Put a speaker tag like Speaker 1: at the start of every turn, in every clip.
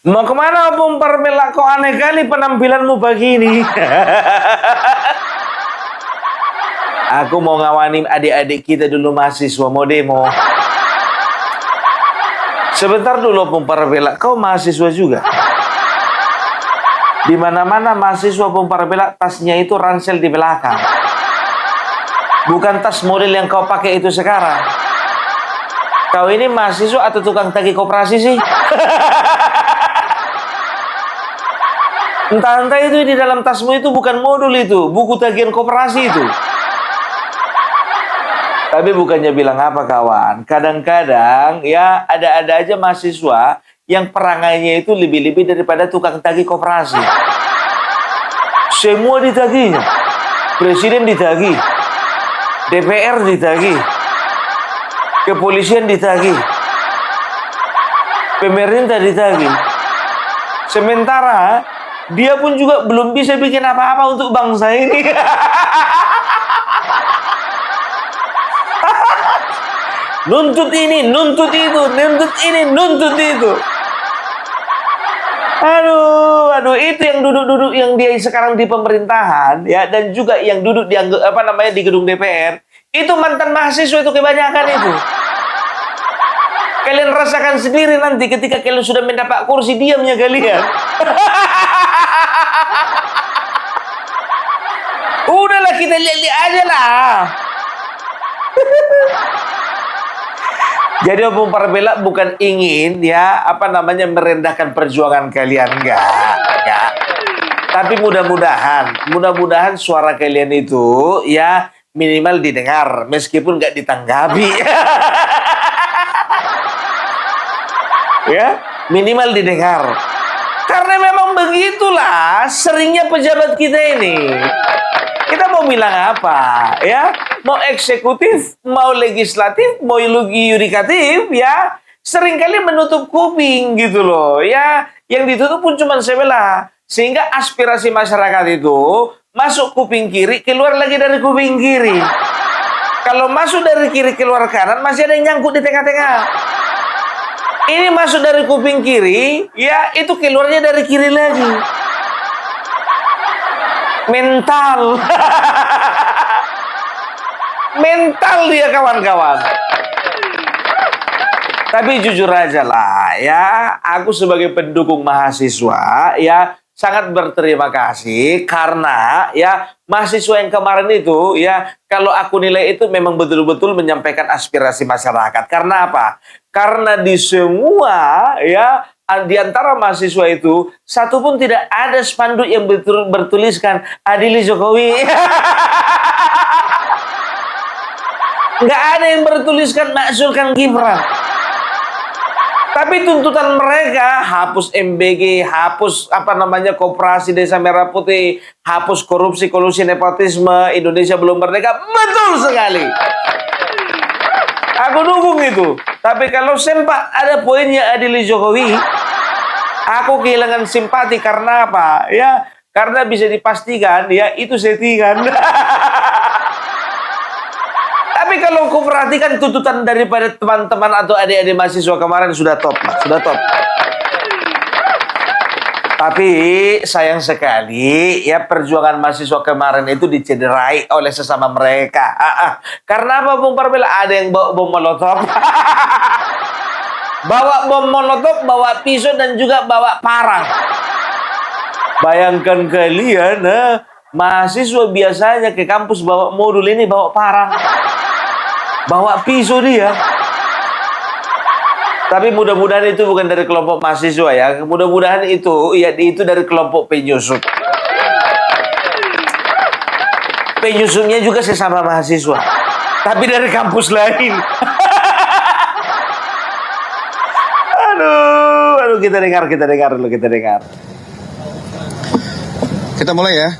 Speaker 1: Mau kemana Opung Parmela? Kok aneh kali penampilanmu pagi ini? Aku mau ngawani adik-adik kita dulu mahasiswa mau demo. Sebentar dulu Opung Parmela, kau mahasiswa juga? Di mana-mana mahasiswa Opung Parmela tasnya itu ransel di belakang. Bukan tas model yang kau pakai itu sekarang. Kau ini mahasiswa atau tukang tagih koperasi sih? Entah-entah itu di dalam tasmu itu bukan modul itu, buku tagihan koperasi itu. Tapi bukannya bilang apa kawan, kadang-kadang ya ada-ada aja mahasiswa yang perangainya itu lebih-lebih daripada tukang tagih koperasi. Semua ditagih, presiden ditagih, DPR ditagih, kepolisian ditagih, pemerintah ditagih. Sementara dia pun juga belum bisa bikin apa-apa untuk bangsa ini. Nuntut ini, nuntut itu, nuntut ini, nuntut itu. Aduh, itu yang duduk-duduk yang dia sekarang di pemerintahan, ya, dan juga yang duduk di di gedung DPR, itu mantan mahasiswa itu kebanyakan itu. Kalian rasakan sendiri nanti ketika kalian sudah mendapat kursi, diamnya kalian. Udahlah kita lihat-lihat aja lah. Jadi Opung Parmela bukan ingin merendahkan perjuangan kalian, enggak. Tapi mudah-mudahan suara kalian itu ya minimal didengar meskipun nggak ditanggapi. Ya, minimal didengar. Karena memang begitulah seringnya pejabat kita ini. Kita mau bilang apa, ya? Mau eksekutif, mau legislatif, mau yudikatif, ya? Seringkali menutup kuping gitu loh, ya. Yang ditutup pun cuma sebelah. Sehingga aspirasi masyarakat itu masuk kuping kiri, keluar lagi dari kuping kiri. Kalau masuk dari kiri keluar kanan, masih ada yang nyangkut di tengah-tengah. Ini masuk dari kuping kiri, ya itu keluarnya dari kiri lagi. Mental. Mental dia kawan-kawan. Tapi jujur aja lah ya, aku sebagai pendukung mahasiswa ya sangat berterima kasih karena ya mahasiswa yang kemarin itu ya kalau aku nilai itu memang betul-betul menyampaikan aspirasi masyarakat. Karena apa? Karena di semua ya di antara mahasiswa itu satu pun tidak ada spanduk yang bertuliskan adili Jokowi. Nggak ada yang bertuliskan maksulkan Gibran. Tapi tuntutan mereka hapus MBG, hapus Koperasi Desa Merah Putih, hapus korupsi, kolusi, nepotisme, Indonesia belum merdeka. Betul sekali. Aku dukung itu. Tapi kalau sempat ada poinnya adili Jokowi, aku kehilangan simpati karena apa? Ya, karena bisa dipastikan ya itu settingan. Tapi kalau aku perhatikan tuntutan daripada teman-teman atau adik-adik mahasiswa kemarin sudah top, sudah top. Tapi sayang sekali ya perjuangan mahasiswa kemarin itu dicederai oleh sesama mereka. Karena apa Bung Parmela? Ada yang bawa bom molotov. Bawa bom molotov, bawa pisau dan juga bawa parang. Bayangkan kalian, mahasiswa biasanya ke kampus bawa modul, ini bawa parang. Bawa pisau dia. Tapi mudah-mudahan itu bukan dari kelompok mahasiswa ya. Mudah-mudahan itu dari kelompok penyusup. Penyusupnya juga sesama mahasiswa. Tapi dari kampus lain. Aduh, kita dengar dulu.
Speaker 2: Kita mulai ya.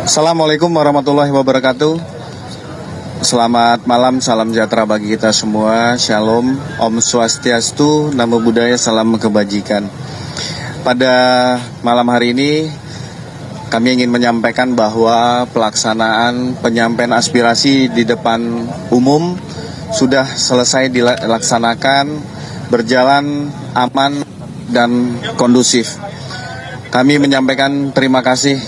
Speaker 2: Assalamualaikum warahmatullahi wabarakatuh. Selamat malam, salam sejahtera bagi kita semua. Shalom, Om Swastiastu, Namo Buddhaya, salam kebajikan. Pada malam hari ini kami ingin menyampaikan bahwa pelaksanaan penyampaian aspirasi di depan umum sudah selesai dilaksanakan, berjalan aman dan kondusif. Kami menyampaikan terima kasih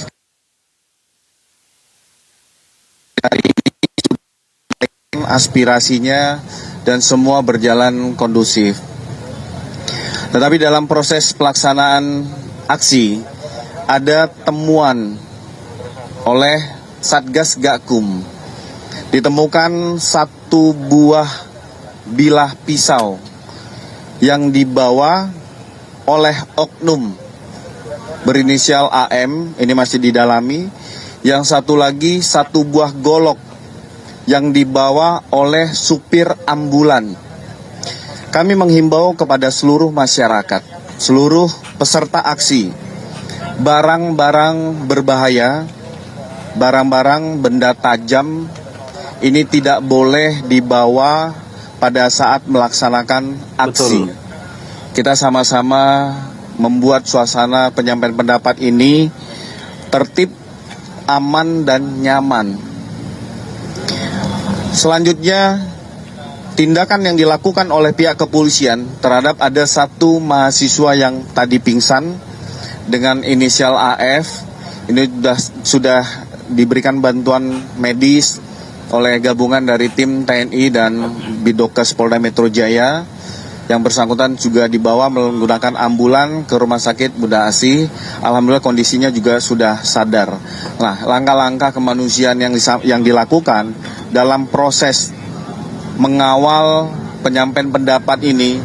Speaker 2: hari ini aspirasinya dan semua berjalan kondusif. Tetapi dalam proses pelaksanaan aksi ada temuan oleh Satgas Gakum. Ditemukan satu buah bilah pisau yang dibawa oleh oknum berinisial AM, ini masih didalami. Yang satu lagi satu buah golok yang dibawa oleh supir ambulan. Kami menghimbau kepada seluruh masyarakat, seluruh peserta aksi, barang-barang berbahaya, barang-barang benda tajam ini tidak boleh dibawa pada saat melaksanakan aksi.
Speaker 1: Betul.
Speaker 2: Kita sama-sama membuat suasana penyampaian pendapat ini tertib, aman, dan nyaman. Selanjutnya, tindakan yang dilakukan oleh pihak kepolisian terhadap ada satu mahasiswa yang tadi pingsan dengan inisial AF. Ini sudah diberikan bantuan medis oleh gabungan dari tim TNI dan Bidokes Polda Metro Jaya. Yang bersangkutan juga dibawa menggunakan ambulan ke Rumah Sakit Bunda Asih. Alhamdulillah kondisinya juga sudah sadar. Nah, langkah-langkah kemanusiaan yang dilakukan dalam proses mengawal penyampaian pendapat ini,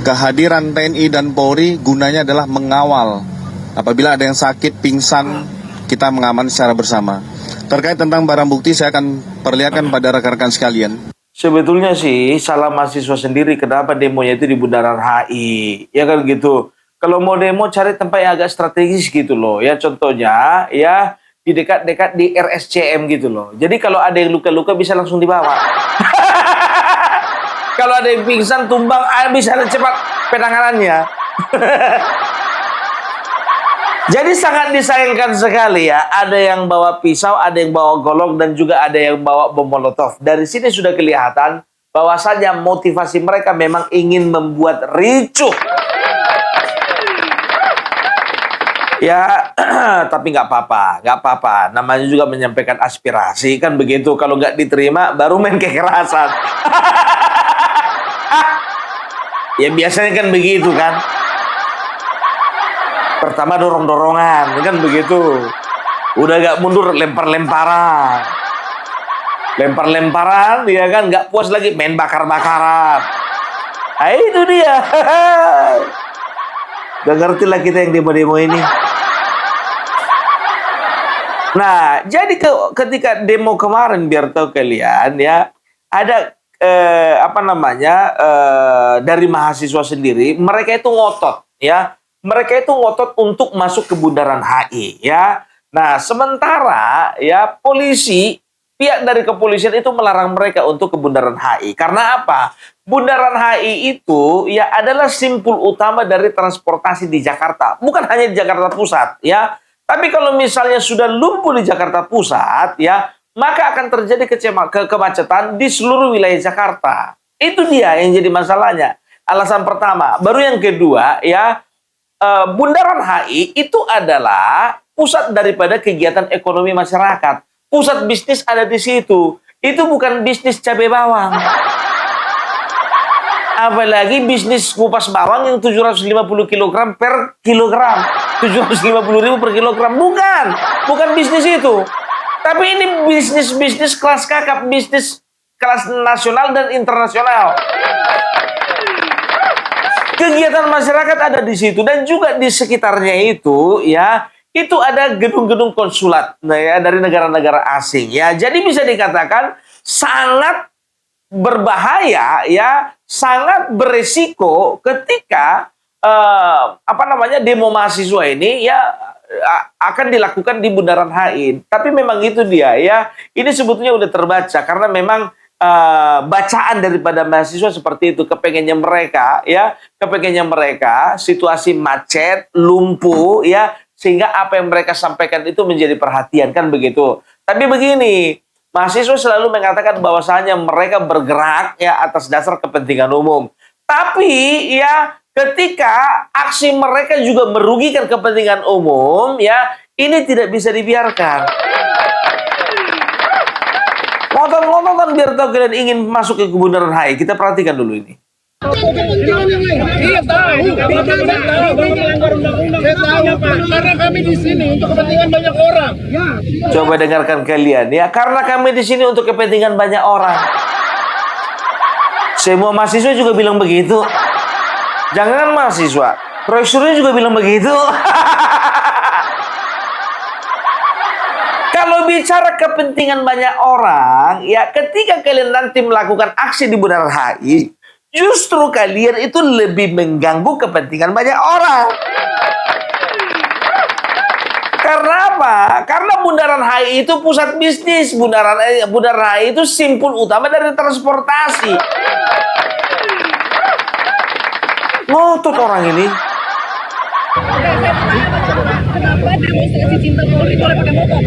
Speaker 2: kehadiran TNI dan Polri gunanya adalah mengawal. Apabila ada yang sakit, pingsan, kita mengaman secara bersama. Terkait tentang barang bukti, saya akan perlihatkan pada rekan-rekan sekalian.
Speaker 1: Sebetulnya sih salah mahasiswa sendiri kenapa demonya itu di Bundaran HI. Ya kan gitu. Kalau mau demo cari tempat yang agak strategis gitu loh. Ya contohnya ya di dekat-dekat di RSCM gitu loh. Jadi kalau ada yang luka-luka bisa langsung dibawa. Kalau ada yang pingsan tumbang bisa cepat penanganannya. Jadi sangat disayangkan sekali ya, ada yang bawa pisau, ada yang bawa golok, dan juga ada yang bawa bom molotov. Dari sini sudah kelihatan bahwasanya motivasi mereka memang ingin membuat ricuh. Ya, tapi nggak apa-apa. Namanya juga menyampaikan aspirasi, kan begitu. Kalau nggak diterima, baru main kekerasan. Ya biasanya kan begitu kan. Pertama dorong-dorongan, kan begitu. Udah gak mundur, lempar-lemparan. Lempar-lemparan, ya kan, gak puas lagi, main bakar-bakaran. Nah, itu dia. Gak ngerti lah kita yang demo-demo ini. Nah, jadi ketika demo kemarin, biar tahu kalian, ya, ada dari mahasiswa sendiri, mereka itu ngotot, ya. Mereka itu ngotot untuk masuk ke Bundaran HI, ya. Nah, sementara ya pihak dari kepolisian itu melarang mereka untuk ke Bundaran HI. Karena apa? Bundaran HI itu ya adalah simpul utama dari transportasi di Jakarta, bukan hanya di Jakarta Pusat, ya. Tapi kalau misalnya sudah lumpuh di Jakarta Pusat, ya, maka akan terjadi kemacetan di seluruh wilayah Jakarta. Itu dia yang jadi masalahnya. Alasan pertama. Baru yang kedua, ya, Bundaran HI itu adalah pusat daripada kegiatan ekonomi masyarakat. Pusat bisnis ada di situ. Itu bukan bisnis cabai bawang. Apalagi bisnis kupas bawang yang 750 kg per kilogram. 750.000 per kilogram. Bukan bisnis itu. Tapi ini bisnis kelas kakap, bisnis kelas nasional dan internasional. Kegiatan masyarakat ada di situ, dan juga di sekitarnya itu ya, itu ada gedung-gedung konsulat ya, dari negara-negara asing ya. Jadi bisa dikatakan sangat berbahaya ya, sangat beresiko ketika demo mahasiswa ini ya akan dilakukan di Bundaran HI. Tapi memang itu dia ya. Ini sebetulnya udah terbaca karena memang bacaan daripada mahasiswa seperti itu. Kepengennya mereka situasi macet, lumpuh ya, sehingga apa yang mereka sampaikan itu menjadi perhatian, kan begitu. Tapi begini, mahasiswa selalu mengatakan bahwasanya mereka bergerak ya atas dasar kepentingan umum. Tapi ya ketika aksi mereka juga merugikan kepentingan umum, ya, ini tidak bisa dibiarkan. Ngotot-ngototan biar tahu kalian ingin masuk ke Bundaran HI. Kita perhatikan dulu ini.
Speaker 3: Kepentingan yang lain. Iya tahu. Saya tahu Pak. Karena kami di sini untuk kepentingan banyak orang. Ya.
Speaker 1: Coba dengarkan kalian ya. Karena kami di sini untuk kepentingan banyak orang. Semua mahasiswa juga bilang begitu. Jangan mahasiswa, proyesurnya juga bilang begitu. Kalau bicara kepentingan banyak orang, ya ketika kalian nanti melakukan aksi di Bundaran HI, justru kalian itu lebih mengganggu kepentingan banyak orang. Karena apa? Karena Bundaran HI itu pusat bisnis. Bundaran HI itu simpul utama dari transportasi. Ngotot orang ini.
Speaker 4: Kenapa demonstrasi cinta Polri boleh pakai motor?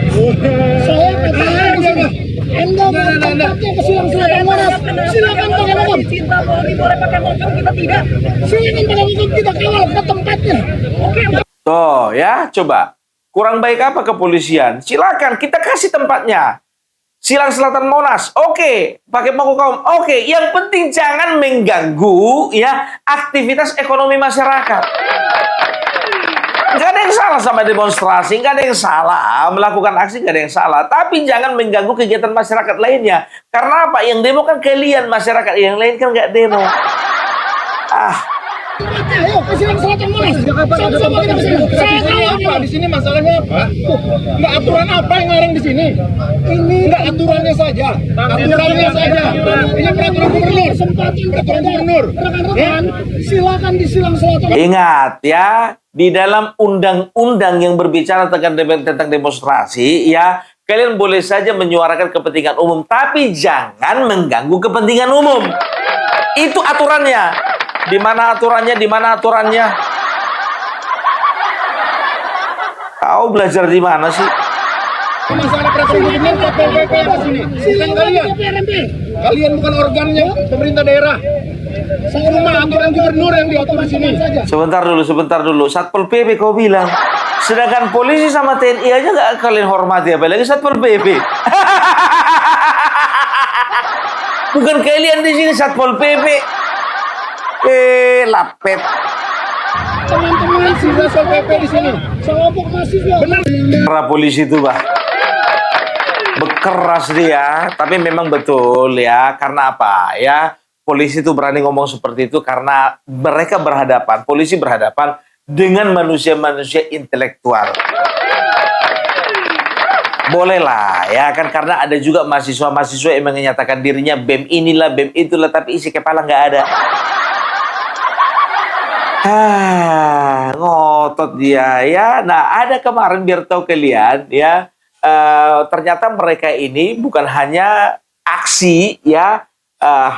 Speaker 3: Saya katakan Anda mau tempatnya ke Silang Selatan Monas. Silakan pakai motor.
Speaker 4: Cinta Polri boleh pakai motor, kita tidak.
Speaker 3: Silakan pakai motor, kita kawal ke tempatnya.
Speaker 4: Oke,
Speaker 1: Tuh ya, coba. Kurang baik apa kepolisian? Silakan, kita kasih tempatnya. Silang Selatan Monas, oke. Pakai paku kaum, oke. Yang penting jangan mengganggu ya aktivitas ekonomi masyarakat. Nggak ada yang salah sama demonstrasi, nggak ada yang salah melakukan aksi, nggak ada yang salah. Tapi jangan mengganggu kegiatan masyarakat lainnya. Karena apa? Yang demo kan kalian, masyarakat yang lain kan nggak demo.
Speaker 3: Ayo ke Silang Selatan Monas. Sama-sama kita ke sini. Saya tahu apa di sini masalahnya apa? Nggak aturan apa yang ngarang di sini? Ini nggak aturannya saja. Aturannya saja. Ini peraturan gubernur. Peraturan gubernur. Rekan-rekan, silakan di Silang Selatan.
Speaker 1: Ingat ya, di dalam undang-undang yang berbicara tentang demonstrasi, ya kalian boleh saja menyuarakan kepentingan umum, tapi jangan mengganggu kepentingan umum. Itu aturannya. Di mana aturannya? Di mana aturannya? Kau belajar di mana sih?
Speaker 3: Masalah peraturan gubernur KPPP di sini. Bukan kalian. Kalian bukan organnya pemerintah daerah. Cuma aturan gubernur yang diatur di sini.
Speaker 1: Sebentar dulu. Satpol PP kau bilang. Sedangkan polisi sama TNI aja nggak kalian hormati, apalagi Satpol PP. Bukan kalian di sini Satpol PP. Lapet.
Speaker 3: Teman-teman Satpol PP di sini. Selompok mahasiswa. Benar.
Speaker 1: Para polisi itu, Bah. Bekeras dia, tapi memang betul ya. Karena apa? Ya, polisi itu berani ngomong seperti itu karena mereka polisi berhadapan dengan manusia-manusia intelektual. Bolehlah ya kan, karena ada juga mahasiswa-mahasiswa yang menyatakan dirinya BEM inilah, BEM itulah, tapi isi kepala nggak ada. Ngotot dia ya. Nah, ada kemarin biar tahu kalian ya, ternyata mereka ini bukan hanya aksi ya,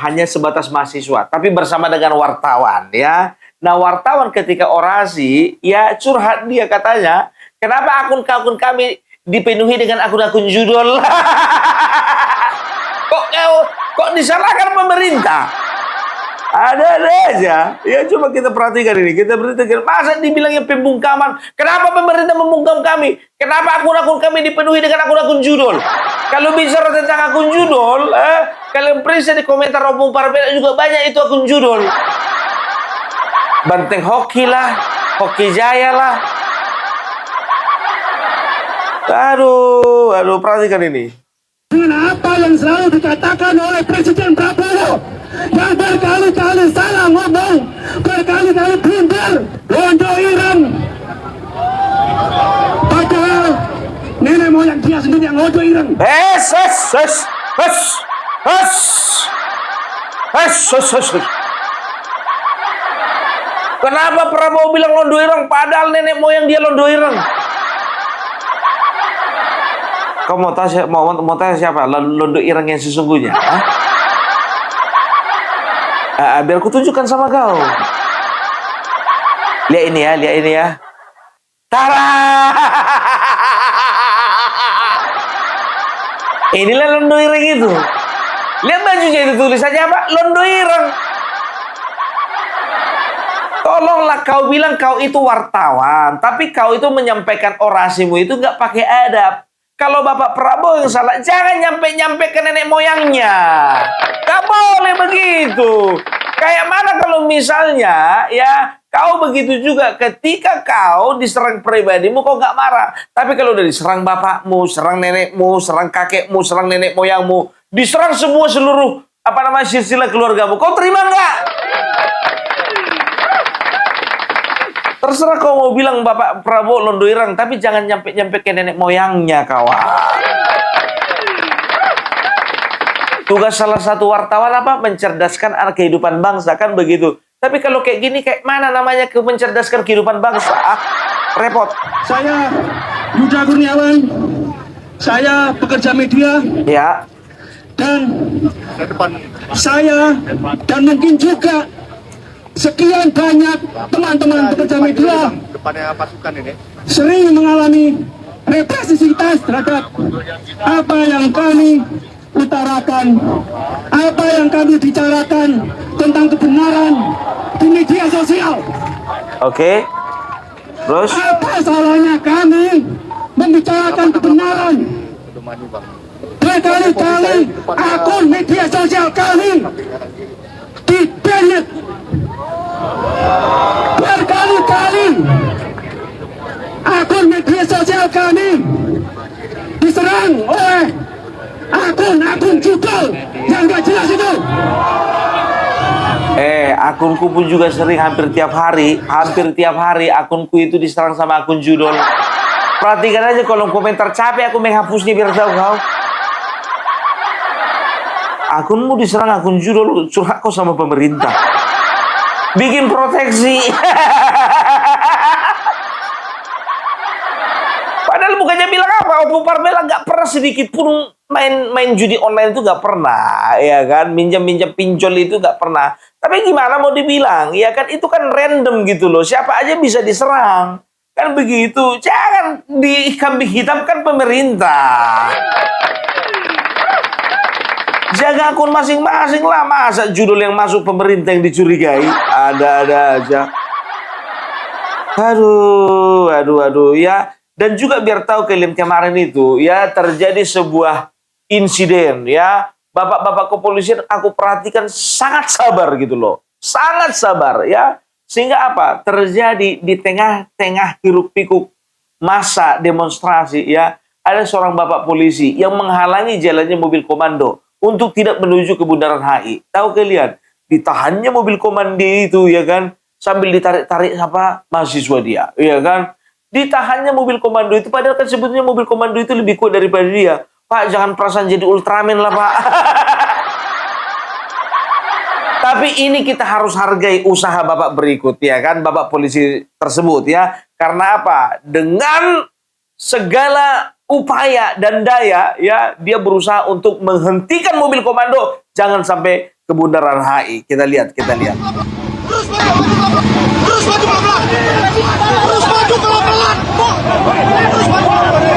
Speaker 1: hanya sebatas mahasiswa, tapi bersama dengan wartawan ya. Nah, wartawan ketika orasi ya curhat dia, katanya, kenapa akun-akun kami dipenuhi dengan akun-akun judul? Kok disalahkan pemerintah? Ada aja. Ya, coba kita perhatikan ini. Kita perhatikan. Masa dibilangnya pembungkaman? Kenapa pemerintah membungkam kami? Kenapa akun-akun kami dipenuhi dengan akun-akun judul? Kalau bicara tentang akun judul, kalian periksa di komentar Opung Parpeda juga banyak itu akun judul. Banteng Hoki lah, Hoki Jaya lah. Aduh, perhatikan ini.
Speaker 3: Dengan apa yang selalu dikatakan oleh Presiden Prabowo, yang berkali-kali salah ngomong, berkali-kali blunder, londo ireng. Padahal nenek moyang dia sendiri yang londo ireng.
Speaker 1: Kenapa Prabowo bilang londo ireng padahal nenek moyang dia londo ireng? Kau mau tahu siapa londo ireng yang sesungguhnya? Biar aku tunjukkan sama kau. Lihat ini ya. Tara! Inilah londo ireng itu. Lihat bajunya itu, tulis saja apa? Londo ireng. Tolonglah, kau bilang kau itu wartawan, tapi kau itu menyampaikan orasimu itu nggak pakai adab. Kalau Bapak Prabowo yang salah, jangan nyampe-nyampe ke nenek moyangnya. Nggak boleh begitu. Kayak mana kalau misalnya, ya, kau begitu juga ketika kau diserang pribadimu, kau nggak marah. Tapi kalau udah diserang bapakmu, serang nenekmu, serang kakekmu, serang nenek moyangmu, diserang semua seluruh, silsilah keluargamu, kau terima nggak? Terserah kau mau bilang Bapak Prabowo londoirang, tapi jangan nyampe-nyampe ke nenek moyangnya, kawan. Tugas salah satu wartawan apa? Mencerdaskan kehidupan bangsa, kan begitu. Tapi kalau kayak gini, kayak mana namanya mencerdaskan kehidupan bangsa? Repot.
Speaker 3: Saya Yuda Kurniawan, saya pekerja media,
Speaker 1: Ya.
Speaker 3: dan saya dan mungkin juga sekian banyak teman-teman pekerja media sering mengalami represivitas terhadap apa yang kami utarakan, apa yang kami bicarakan tentang kebenaran di media sosial.
Speaker 1: Oke. Terus?
Speaker 3: Apa salahnya kami membicarakan kebenaran? Berkali-kali akun media sosial kami di-banned. Berkali-kali akun media sosial kami diserang oleh akun-akun judul yang gak jelas itu.
Speaker 1: Akunku pun juga sering hampir tiap hari akunku itu diserang sama akun judul. Perhatikan aja kolom komentar, capek aku menghapusnya biar tahu kau. Akunmu diserang akun judul, curhat kau sama pemerintah. Bikin proteksi. Padahal bukannya bilang apa, Oppo Parbella nggak pernah sedikit pun main judi online itu nggak pernah, ya kan? Minjam pinjol itu nggak pernah. Tapi gimana mau dibilang, ya kan? Itu kan random gitu loh. Siapa aja bisa diserang, kan begitu. Jangan dikambing hitamkan pemerintah. Jaga akun masing-masing lah. Masa judul yang masuk pemerintah yang dicurigai? Ada-ada aja. Aduh, ya. Dan juga biar tahu kalian kemarin itu, ya, terjadi sebuah insiden, ya. Bapak-bapak kepolisian aku perhatikan sangat sabar gitu loh. Sangat sabar, ya. Sehingga apa? Terjadi di tengah-tengah hiruk-pikuk masa demonstrasi, ya. Ada seorang bapak polisi yang menghalangi jalannya mobil komando untuk tidak menuju ke Bundaran HI. Tahu kalian, ditahannya mobil komando itu, ya kan, sambil ditarik-tarik sama mahasiswa dia, ya kan. Ditahannya mobil komando itu, padahal kan sebetulnya mobil komando itu lebih kuat daripada dia. Pak, jangan perasaan jadi Ultraman lah, Pak. Tapi ini kita harus hargai usaha bapak berikut, ya kan, bapak polisi tersebut, ya. Karena apa? Dengan segala upaya dan daya, ya, dia berusaha untuk menghentikan mobil komando jangan sampai ke Bundaran HI. Kita lihat.
Speaker 5: Terus maju pelan-pelan. Terus maju pelan-pelan. Terus maju pelan-pelan.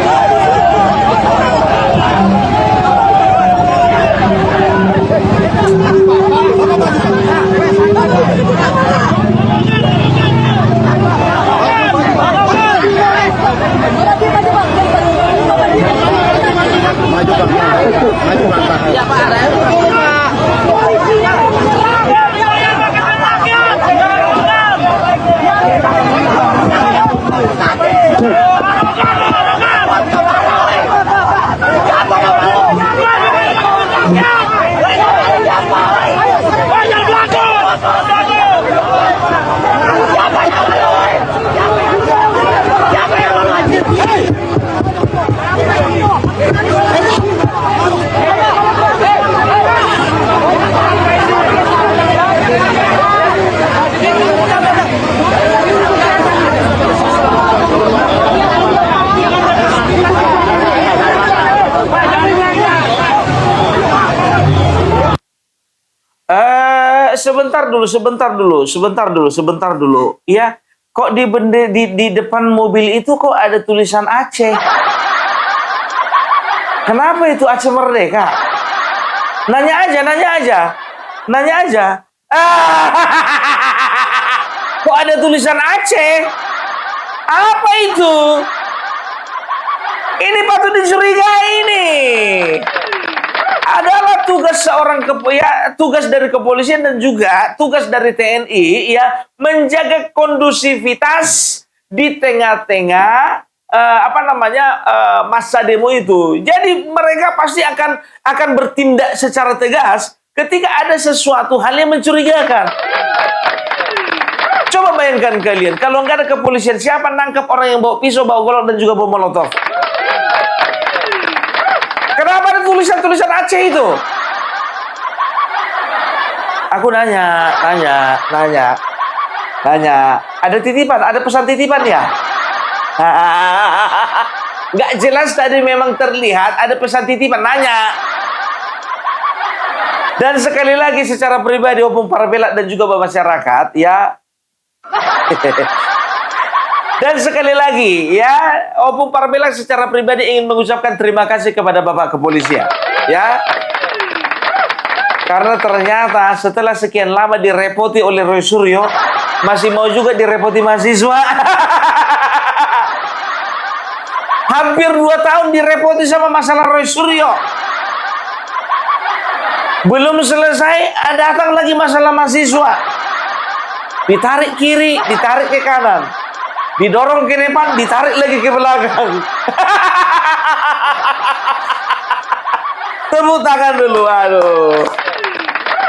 Speaker 1: Sebentar dulu. Ya, kok di depan mobil itu kok ada tulisan Aceh? Kenapa itu Aceh Merdeka? Nanya aja. Kok kok ada tulisan Aceh? Apa itu? Ini patut dicurigai ini. Adalah tugas dari kepolisian dan juga tugas dari TNI ya, menjaga kondusivitas di tengah-tengah masa demo itu. Jadi mereka pasti akan bertindak secara tegas ketika ada sesuatu hal yang mencurigakan. Coba bayangkan kalian, kalau nggak ada kepolisian, siapa nangkap orang yang bawa pisau, bawa golok, dan juga bawa molotov? Kenapa ada tulisan-tulisan Aceh itu? Aku nanya. Ada titipan, ada pesan titipan ya? Nggak jelas tadi memang terlihat ada pesan titipan, nanya. Dan sekali lagi secara pribadi, Opung Parabelak dan juga masyarakat, ya. Dan sekali lagi, ya, Opung Parabelak secara pribadi ingin mengucapkan terima kasih kepada Bapak Kepolisian, ya. Karena ternyata setelah sekian lama direpoti oleh Roy Suryo, masih mau juga direpoti mahasiswa. Hampir 2 tahun direpoti sama masalah Roy Suryo. Belum selesai, datang lagi masalah mahasiswa. Ditarik kiri, ditarik ke kanan. Didorong ke depan, ditarik lagi ke belakang. Tepuk tangan dulu, aduh.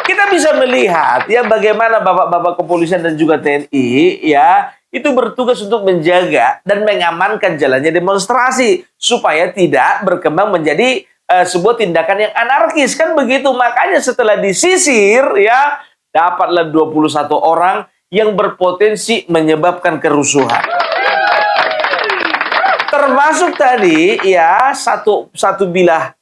Speaker 1: Kita bisa melihat ya bagaimana bapak-bapak kepolisian dan juga TNI ya itu bertugas untuk menjaga dan mengamankan jalannya demonstrasi supaya tidak berkembang menjadi sebuah tindakan yang anarkis, kan begitu. Makanya setelah disisir ya dapatlah 21 orang yang berpotensi menyebabkan kerusuhan. Termasuk tadi ya satu bilah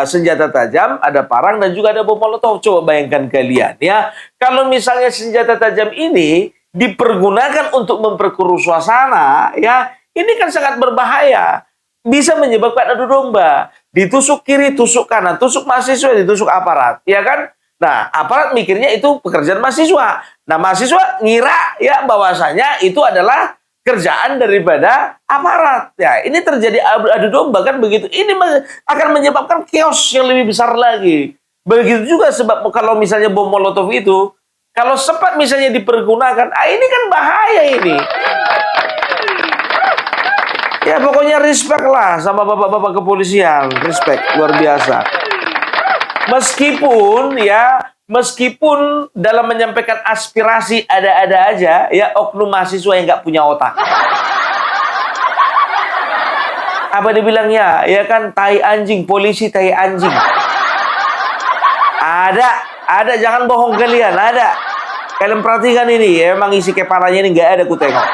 Speaker 1: senjata tajam, ada parang dan juga ada bom molotov. Coba bayangkan kalian ya, kalau misalnya senjata tajam ini dipergunakan untuk memperkeruh suasana ya, ini kan sangat berbahaya. Bisa menyebabkan adu domba, ditusuk kiri, tusuk kanan, tusuk mahasiswa, ditusuk aparat, ya kan? Nah, aparat mikirnya itu pekerjaan mahasiswa. Nah, mahasiswa ngira ya bahwasanya itu adalah kerjaan daripada aparat. Ya, ini terjadi adu domba, kan begitu. Ini akan menyebabkan chaos yang lebih besar lagi. Begitu juga sebab kalau misalnya bom molotov itu, kalau sempat misalnya dipergunakan, ini kan bahaya ini. Ya pokoknya respect lah sama bapak-bapak kepolisian, respect luar biasa. Meskipun dalam menyampaikan aspirasi ada-ada aja, ya oknum mahasiswa yang nggak punya otak. Apa dibilangnya? Ya kan, tai anjing, polisi tai anjing. Ada, jangan bohong kalian, ada. Kalian perhatikan ini, ya, emang isi kepalanya ini nggak ada ku tengok.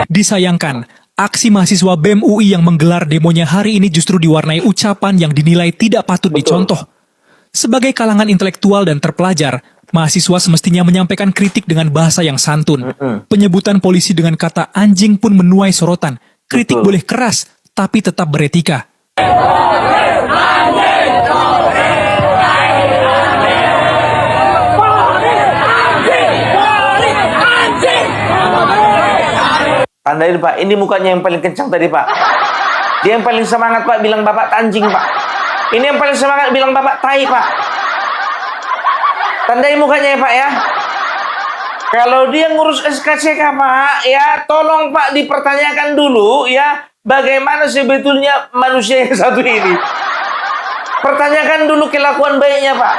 Speaker 6: Disayangkan, aksi mahasiswa BEM UI yang menggelar demonya hari ini justru diwarnai ucapan yang dinilai tidak patut dicontoh. Sebagai kalangan intelektual dan terpelajar, mahasiswa semestinya menyampaikan kritik dengan bahasa yang santun. Penyebutan polisi dengan kata anjing pun menuai sorotan. Kritik boleh keras, tapi tetap beretika.
Speaker 1: Tandain Pak, ini mukanya yang paling kencang tadi Pak. Dia yang paling semangat Pak, bilang Bapak anjing Pak. Ini yang paling semangat bilang Bapak tai Pak. Tandain mukanya ya Pak ya. Kalau dia ngurus SKCK Pak, ya tolong Pak dipertanyakan dulu ya, bagaimana sebetulnya manusia yang satu ini. Pertanyakan dulu kelakuan baiknya Pak.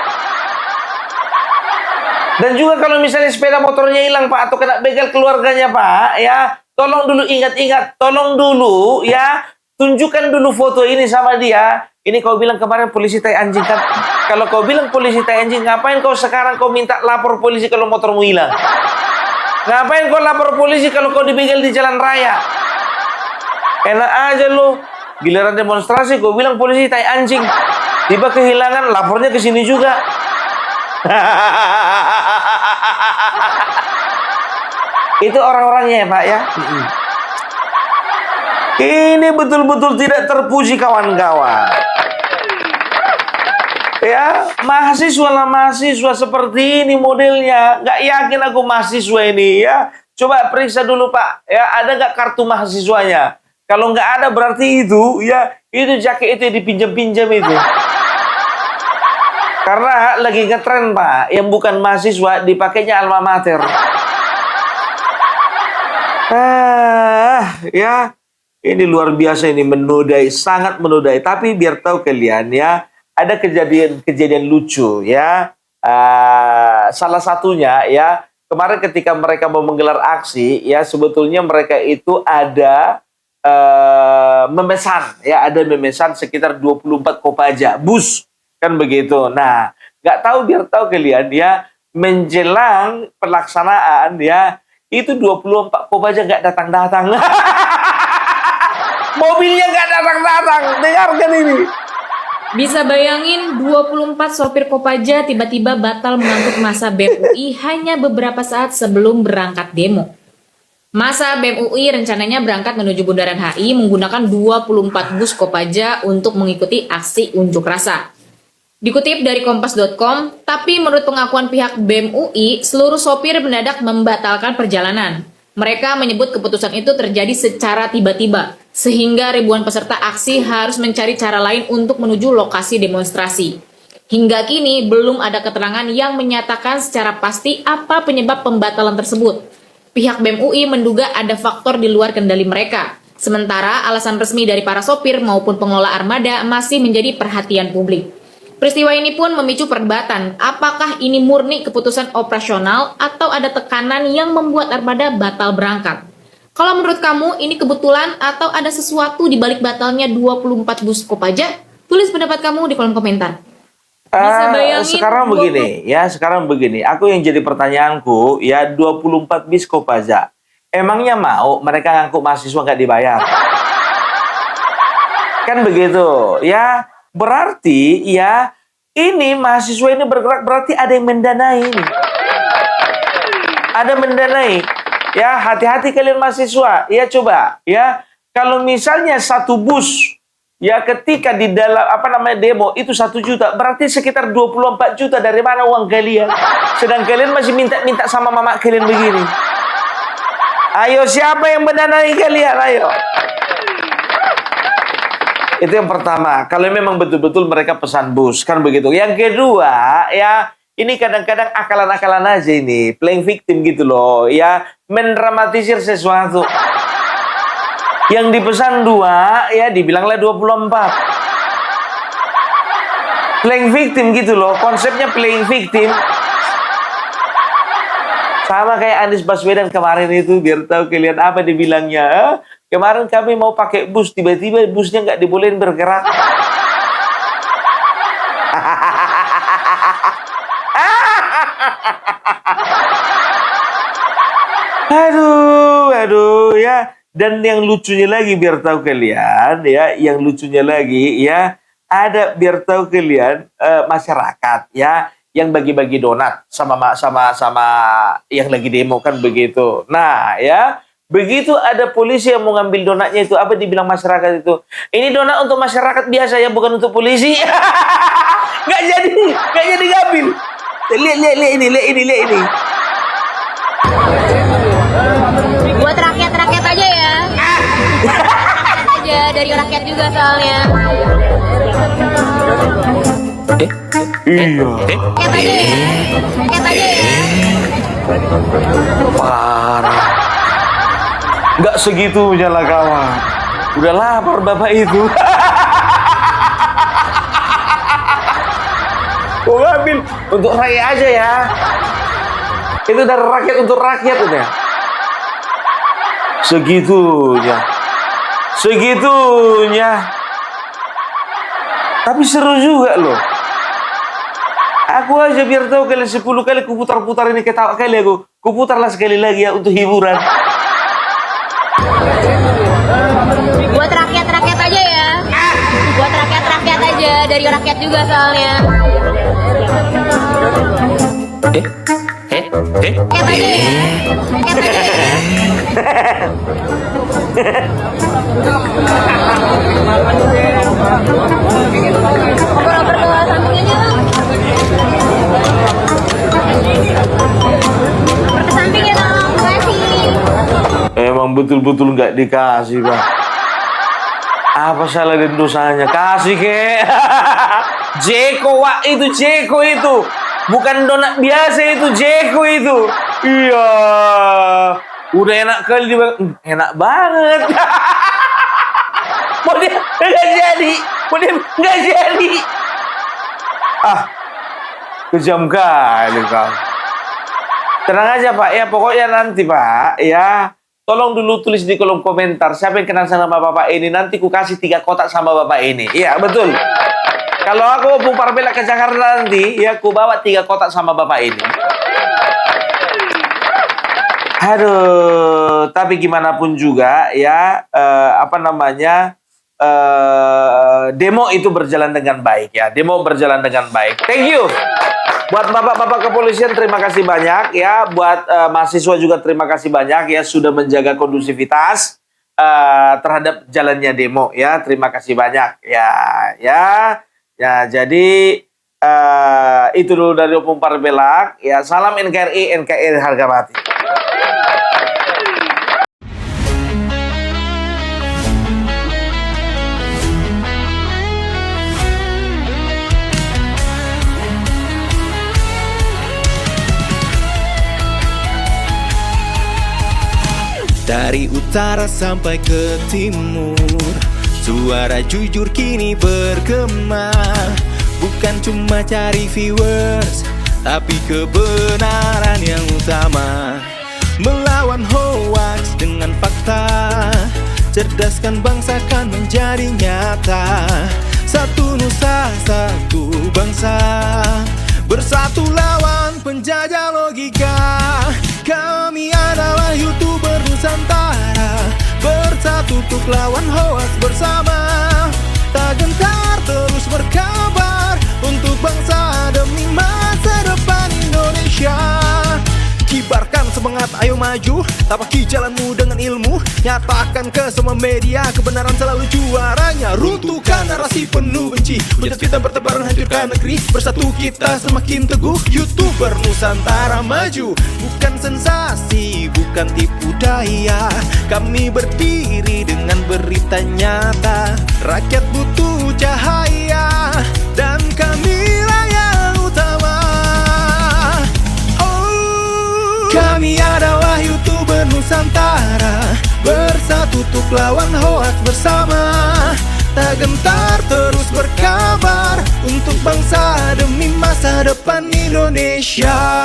Speaker 1: Dan juga kalau misalnya sepeda motornya hilang Pak, atau kena begal keluarganya Pak, ya tolong dulu ingat-ingat, tolong dulu ya, tunjukkan dulu foto ini sama dia. Ini kau bilang kemarin polisi tai anjing kan? Kalau kau bilang polisi tai anjing, ngapain kau sekarang kau minta lapor polisi kalau motormu hilang? Ngapain kau lapor polisi kalau kau dibegal di jalan raya? Enak aja lu, giliran demonstrasi kau bilang polisi tai anjing. Tiba kehilangan, lapornya ke sini juga. Itu orang-orangnya ya Pak ya. Ini betul-betul tidak terpuji kawan-kawan. Ya, mahasiswa lah mahasiswa seperti ini modelnya. Nggak yakin aku mahasiswa ini ya. Coba periksa dulu Pak, ya ada nggak kartu mahasiswanya? Kalau nggak ada berarti itu, ya itu jaket itu yang dipinjam-pinjam itu. Karena lagi ngetren Pak, yang bukan mahasiswa dipakainya alma mater. Ya ini luar biasa ini menodai, sangat menodai. Tapi biar tahu kalian ya, ada kejadian lucu ya. Salah satunya ya kemarin ketika mereka mau menggelar aksi ya sebetulnya mereka itu ada memesan ya sekitar 24 kopaja bus kan begitu. Nah nggak tahu biar tahu kalian ya menjelang pelaksanaan ya itu 24 kopaja nggak datang-datang. Mobilnya nggak datang-datang. Dengarkan ini.
Speaker 7: Bisa bayangin 24 sopir Kopaja tiba-tiba batal mengangkut massa BEM UI hanya beberapa saat sebelum berangkat demo. Massa BEM UI rencananya berangkat menuju Bundaran HI menggunakan 24 bus Kopaja untuk mengikuti aksi unjuk rasa. Dikutip dari kompas.com, tapi menurut pengakuan pihak BEM UI, seluruh sopir mendadak membatalkan perjalanan. Mereka menyebut keputusan itu terjadi secara tiba-tiba, sehingga ribuan peserta aksi harus mencari cara lain untuk menuju lokasi demonstrasi. Hingga kini belum ada keterangan yang menyatakan secara pasti apa penyebab pembatalan tersebut. Pihak BEM UI menduga ada faktor di luar kendali mereka. Sementara alasan resmi dari para sopir maupun pengelola armada masih menjadi perhatian publik. Peristiwa ini pun memicu perdebatan, apakah ini murni keputusan operasional atau ada tekanan yang membuat armada batal berangkat. Kalau menurut kamu ini kebetulan atau ada sesuatu di balik batalnya 24 bus Kopaja? Tulis pendapat kamu di kolom komentar. Bisa bayangin
Speaker 1: sekarang begini. Aku yang jadi pertanyaanku ya 24 bis Kopaja. Emangnya mau mereka ngangkut mahasiswa nggak dibayar? Kan begitu ya. Berarti ya ini mahasiswa ini bergerak berarti ada yang mendanai ini. Ada mendanai. Ya hati-hati kalian mahasiswa. Ya coba ya kalau misalnya satu bus ya ketika di dalam demo itu 1 juta berarti sekitar 24 juta dari mana uang kalian? Sedang kalian masih minta-minta sama mama kalian begini. Ayo siapa yang mendanai kalian? Ayo. Itu yang pertama, kalau memang betul-betul mereka pesan bus, kan begitu. Yang kedua, ya ini kadang-kadang akalan-akalan aja ini, playing victim gitu loh, ya mendramatisir sesuatu. Yang dipesan 2, ya dibilanglah 24. Playing victim gitu loh, konsepnya playing victim. Sama kayak Anies Baswedan kemarin itu, biar tahu kalian apa dibilangnya. Kemarin kami mau pakai bus, tiba-tiba busnya nggak dibolehin bergerak. Aduh ya. Dan yang lucunya lagi biar tahu kalian ya, yang lucunya lagi ya, ada biar tahu kalian masyarakat ya yang bagi-bagi donat sama yang lagi demo kan begitu. Nah, ya begitu ada polisi yang mau ngambil donatnya itu, apa dibilang masyarakat itu? Ini donat untuk masyarakat biasa ya, bukan untuk polisi. Nggak jadi ngambil. Lihat ini.
Speaker 7: buat rakyat aja ya. Aja dari rakyat juga soalnya.
Speaker 1: Iya.
Speaker 7: Rakyat aja ya.
Speaker 1: Parah. Nggak segitunya lah kawan. Udah lapar bapak itu. Gue ngambil untuk rakyat aja ya. Itu dari rakyat untuk rakyat udah. Segitunya. Tapi seru juga loh. Aku aja biar tahu kalian 10 kali kuputar-putar ini ketawa kali aku. Kuputarlah sekali lagi ya untuk hiburan.
Speaker 7: Buat rakyat aja ya. Buat rakyat aja dari rakyat juga soalnya. Rakyat aja ya. Ngobrol berkeluasan aja lah.
Speaker 1: betul-betul nggak dikasih, Bang. Apa salah dan dosanya? Kasih ke. Jeko, Wak, itu Jeko itu. Bukan donat biasa itu, Jeko itu. Iya. Udah enak kali dia. Enak banget. Mau dia nggak jadi. Mau dia nggak jadi. Kejam kali kau. Tenang aja, Pak. Ya, pokoknya nanti, Pak. Ya. Tolong dulu tulis di kolom komentar siapa yang kenal sama Bapak ini. Nanti ku kasih 3 kotak sama Bapak ini. Iya, betul. Kalau aku Opung Parbelak ke Jakarta nanti, ya ku bawa 3 kotak sama Bapak ini. Aduh, tapi gimana pun juga ya, demo itu berjalan dengan baik ya. Demo berjalan dengan baik. Thank you. Buat bapak-bapak kepolisian terima kasih banyak ya. Buat mahasiswa juga terima kasih banyak ya sudah menjaga kondusivitas terhadap jalannya demo ya. Terima kasih banyak ya. Jadi itu dulu dari Opung Parbelak ya. Salam NKRI harga mati.
Speaker 8: Dari utara sampai ke timur, suara jujur kini bergema. Bukan cuma cari viewers, tapi kebenaran yang utama. Melawan hoax dengan fakta, cerdaskan bangsa kan menjadi nyata. Satu nusa, satu bangsa, bersatu lawan penjajah logika. Kami adalah YouTuber Nusantara, bersatu untuk lawan hoax bersama. Tak gentar terus berkabar untuk bangsa demi masa depan Indonesia. Kibarkan semangat, ayo maju, tapaki jalanmu dengan ilmu. Nyatakan ke semua media, kebenaran selalu juaranya. Runtuhkan narasi penuh benci, hujat fitnah bertebaran hancurkan negeri. Bersatu kita semakin teguh, YouTuber Nusantara maju. Bukan sensasi, bukan tipu daya, kami berdiri dengan berita nyata. Rakyat butuh cahaya, dan kamilah yang utama. Kami adalah YouTuber Nusantara, bersatu untuk lawan hoax bersama. Tak gentar terus berkabar untuk bangsa demi masa depan Indonesia.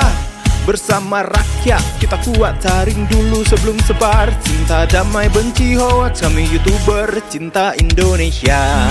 Speaker 8: Bersama rakyat kita kuat, saring dulu sebelum sebar. Cinta damai benci hoax, kami YouTuber cinta Indonesia.